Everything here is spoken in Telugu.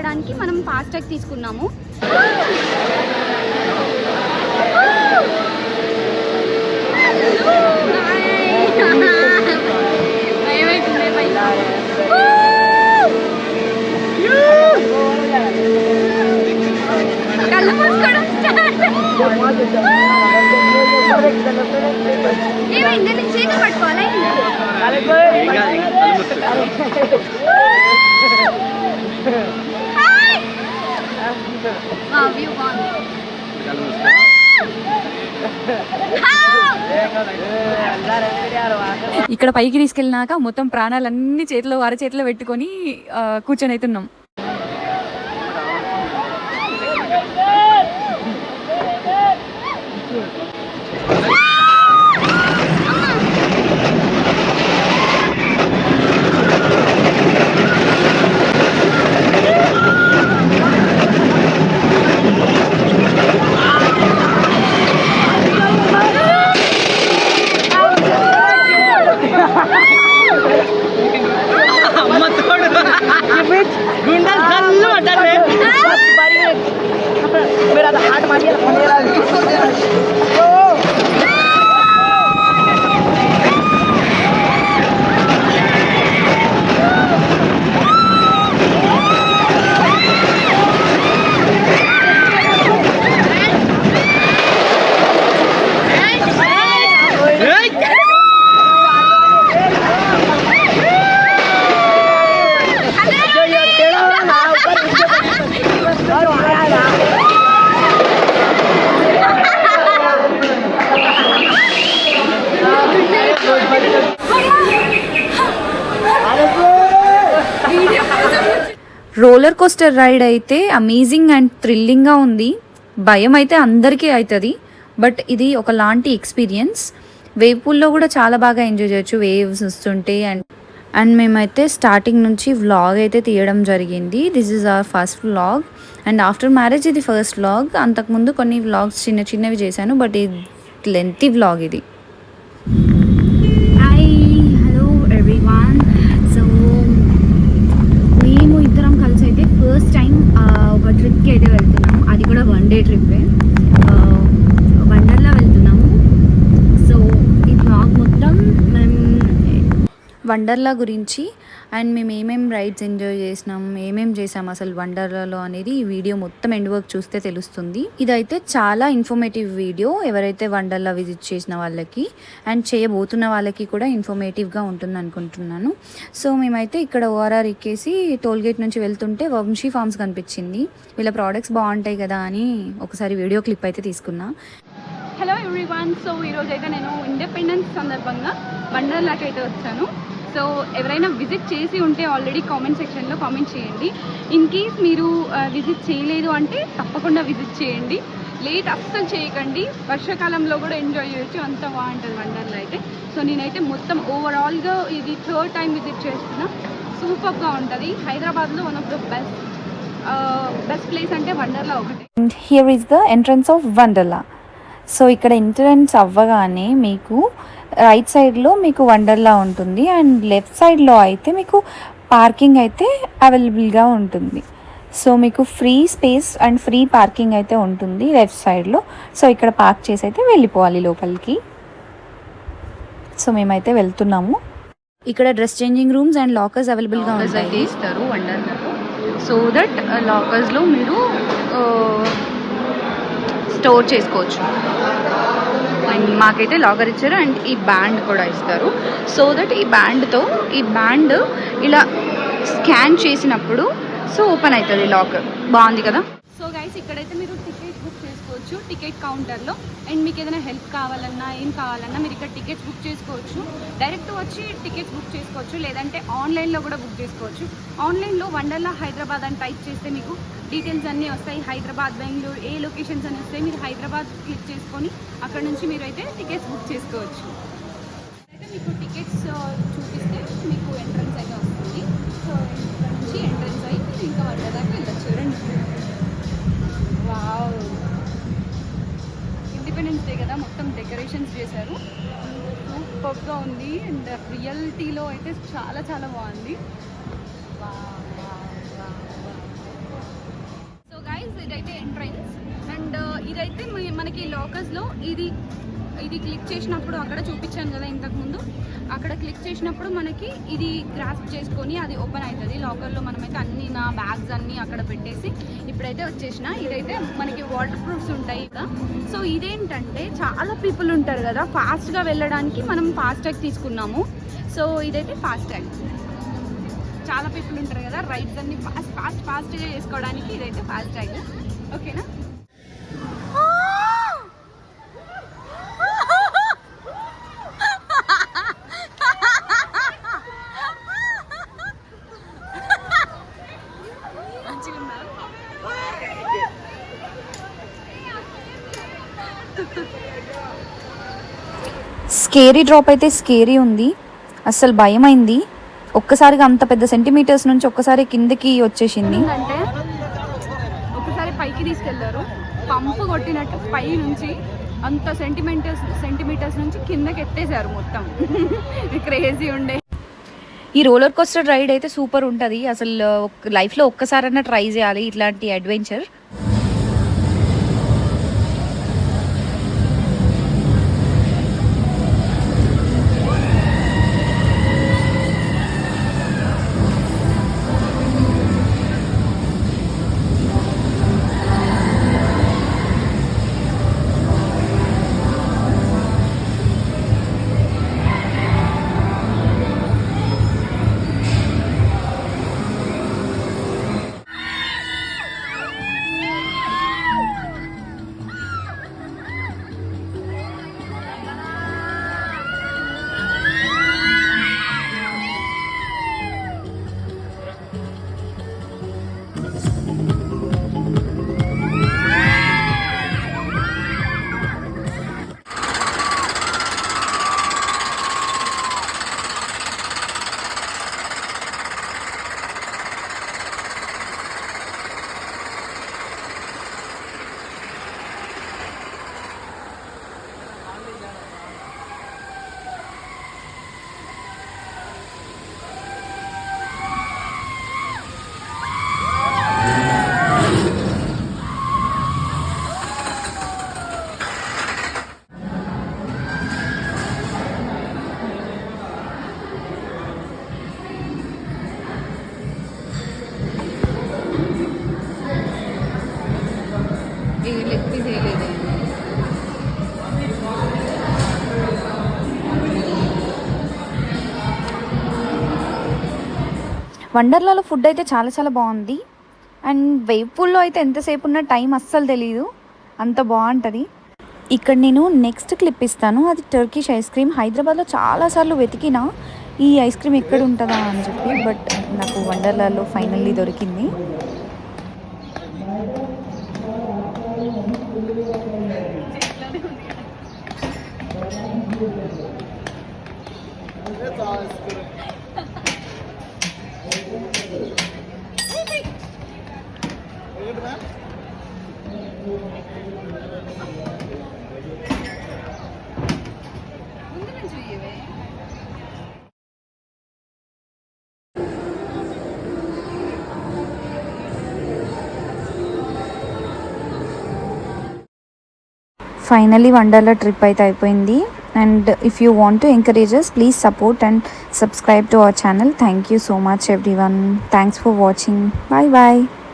వెళ్ళడానికి మనం ఫాస్ట్ ట్రాక్ తీసుకున్నాము. ఏమైంది చేతులు పట్టుకోవాలా వ్యూ బాగుంది. ఇక్కడ పైకి తీసుకెళ్ళినాక మొత్తం ప్రాణాలన్నీ చేతిలో అరచేతిలో పెట్టుకొని కూర్చొని అవుతున్నాం. రోలర్ కోస్టర్ రైడ్ అయితే అమేజింగ్ అండ్ థ్రిల్లింగ్గా ఉంది. భయం అయితే అందరికీ అవుతుంది, బట్ ఇది ఒకలాంటి ఎక్స్పీరియన్స్. వేవ్ పూల్లో కూడా చాలా బాగా ఎంజాయ్ చేయొచ్చు వేవ్స్ వస్తుంటే. అండ్ మేమైతే స్టార్టింగ్ నుంచి వ్లాగ్ అయితే తీయడం జరిగింది. This is our first vlog and after marriage ఇది ఫస్ట్ వ్లాగ్. అంతకుముందు కొన్ని వ్లాగ్స్ చిన్నవి చేశాను, బట్ ఇది లెంతీ వ్లాగ్ ఇది. Hello everyone. సో మేము ఇద్దరం కలిసి అయితే ఫస్ట్ టైం ఒక ట్రిప్కి అయితే వెళ్తున్నాము. అది కూడా 1 డే ట్రిప్పే. వండర్లా వెళ్తున్నాము. సో ఈ వ్లాగ్ మొత్తం మేము వండర్లా గురించి అండ్ మేము ఏమేమి రైడ్స్ ఎంజాయ్ చేసినాం, ఏమేమి చేసాం అసలు వండర్లాలో అనేది ఈ వీడియో మొత్తం ఎండ్ వరకు చూస్తే తెలుస్తుంది. ఇదైతే చాలా ఇన్ఫర్మేటివ్ వీడియో. ఎవరైతే వండర్లా విజిట్ చేసిన వాళ్ళకి అండ్ చేయబోతున్న వాళ్ళకి కూడా ఇన్ఫర్మేటివ్గా ఉంటుంది అనుకుంటున్నాను. సో మేమైతే ఇక్కడ ఓఆర్ఆర్ ఎక్కేసి టోల్గేట్ నుంచి వెళ్తుంటే వంశీ ఫార్మ్స్ కనిపించింది. వీళ్ళ ప్రోడక్ట్స్ బాగుంటాయి కదా అని ఒకసారి వీడియో క్లిప్ అయితే తీసుకున్నా. Hello everyone. సో ఈరోజు అయితే నేను ఇండిపెండెన్స్ సందర్భంగా వండర్లాకి అయితే వచ్చాను. సో ఎవరైనా విజిట్ చేసి ఉంటే ఆల్రెడీ కామెంట్ సెక్షన్లో కామెంట్ చేయండి. ఇన్ కేస్ మీరు విజిట్ చేయలేదు అంటే తప్పకుండా విజిట్ చేయండి. లేట్ అస్సలు చేయకండి. వర్షాకాలంలో కూడా ఎంజాయ్ చేయొచ్చు, అంత బాగుంటుంది వండర్లా అయితే. సో నేనైతే మొత్తం ఓవరాల్గా ఇది 3rd టైం విజిట్ చేస్తున్నా. సూపర్గా ఉంటుంది. హైదరాబాద్లో one of the best place అంటే వండర్లా ఒకటి. Here is the entrance of Wonderla. So ఇక్కడ ఎంట్రన్స్ అవ్వగానే మీకు రైట్ సైడ్లో మీకు వండర్లా ఉంటుంది అండ్ లెఫ్ట్ సైడ్లో అయితే మీకు పార్కింగ్ అయితే అవైలబుల్గా ఉంటుంది. సో మీకు free space and free parking అయితే ఉంటుంది లెఫ్ట్ సైడ్లో. సో ఇక్కడ పార్క్ చేసి అయితే వెళ్ళిపోవాలి లోపలికి. సో మేమైతే వెళ్తున్నాము. ఇక్కడ dress changing rooms and lockers అవైలబుల్గా అయితే ఇస్తారు వండర్లాలో. సో దట్ లాకర్స్లో మీరు స్టోర్ చేసుకోవచ్చు. అండ్ మాకైతే లాకర్ ఇచ్చారు అండ్ ఈ బ్యాండ్ కూడా ఇస్తారు. సో దట్ ఈ బ్యాండ్ ఇలా స్కాన్ చేసినప్పుడు సో ఓపెన్ అవుతుంది లాకర్. బాగుంది కదా. సో గైస్ ఇక్కడైతే మీరు టికెట్ బుక్ చేసుకోవచ్చు టికెట్ కౌంటర్లో. అండ్ మీకు ఏదైనా హెల్ప్ కావాలన్నా ఏం కావాలన్నా మీరు ఇక్కడ టికెట్స్ బుక్ చేసుకోవచ్చు. డైరెక్ట్ వచ్చి టికెట్స్ బుక్ చేసుకోవచ్చు, లేదంటే ఆన్లైన్లో కూడా బుక్ చేసుకోవచ్చు. ఆన్లైన్లో వండర్లా హైదరాబాద్ అని టైప్ చేస్తే మీకు డీటెయిల్స్ అన్నీ వస్తాయి. హైదరాబాద్, బెంగళూరు ఏ లొకేషన్స్ అని వస్తాయి. మీరు హైదరాబాద్ క్లిక్ చేసుకొని అక్కడ నుంచి మీరు అయితే టికెట్స్ బుక్ చేసుకోవచ్చు. అయితే మీకు టికెట్స్ చూపిస్తే మీకు ఎంట్రన్స్ అయితే వస్తుంది. సో ఇక్కడ నుంచి ఎంట్రన్స్ అయ్యి మీరు ఇంకా వండర్లాకి వెళ్ళచ్చు. వావ్, ఇండిపెండెన్స్ డే కదా, మొత్తం డెకరేషన్స్ చేశారు. సూపర్గా ఉంది అండ్ రియాలిటీలో అయితే చాలా చాలా బాగుంది. ఎంట్రన్స్. అండ్ ఇదైతే మనకి లాకర్స్లో ఇది క్లిక్ చేసినప్పుడు అక్కడ చూపించాను కదా ఇంతకుముందు, అక్కడ క్లిక్ చేసినప్పుడు మనకి ఇది గ్రాస్ప్ చేసుకొని అది ఓపెన్ అవుతుంది. లాకర్లో మనమైతే అన్ని నా బ్యాగ్స్ అన్నీ అక్కడ పెట్టేసి ఇప్పుడైతే వచ్చేసిన. ఇదైతే మనకి వాటర్ ప్రూఫ్స్ ఉంటాయి కదా. సో ఇదేంటంటే చాలా పీపుల్ ఉంటారు కదా, ఫాస్ట్గా వెళ్ళడానికి మనం ఫాస్ట్యాగ్ తీసుకున్నాము. సో ఇదైతే ఫాస్ట్యాగ్, చాలా పీపుల్ ఉంటారు కదా, రైడ్స్ అన్ని ఫాస్ట్గా చేసుకోవడానికి ఇదైతే ఫాస్ట్యాగ్. ఓకేనా? స్కేరీ డ్రాప్ అయితే స్కేరీ ఉంది, అస్సలు భయమైంది. ఒక్కసారిగా అంత పెద్ద సెంటీమీటర్స్ నుంచి ఒక్కసారి కిందకి వచ్చేసింది. అంటే ఒకసారి పైకి తీసుకెళ్లారు, పంపు కొట్టినట్టు పై నుంచి అంత సెంటీమీటర్స్ నుంచి కిందకి ఎత్తేసారు మొత్తం. క్రేజీ ఉండే. ఈ రోలర్ కోస్టర్ రైడ్ అయితే సూపర్ ఉంటుంది, అసలు లైఫ్లో ఒక్కసారైనా ట్రై చేయాలి ఇట్లాంటి అడ్వెంచర్. వండర్లాలో ఫుడ్ అయితే చాలా చాలా బాగుంది. అండ్ వేవ్ పూల్లో అయితే ఎంతసేపు ఉన్న టైం అస్సలు తెలీదు, అంత బాగుంటుంది. ఇక్కడ నేను నెక్స్ట్ క్లిప్ ఇస్తాను, అది టర్కిష్ ఐస్ క్రీమ్. హైదరాబాద్లో చాలాసార్లు వెతికినా ఈ ఐస్ క్రీమ్ ఎక్కడ ఉంటుందా అని చెప్పి, బట్ నాకు వండర్లాలో ఫైనల్లీ దొరికింది. ఫైనలీ వండర్లా ట్రిప్ అయితే అయిపోయింది. And if you want to encourage us, please support and subscribe to our channel. Thank you so much everyone. Thanks for watching. Bye bye.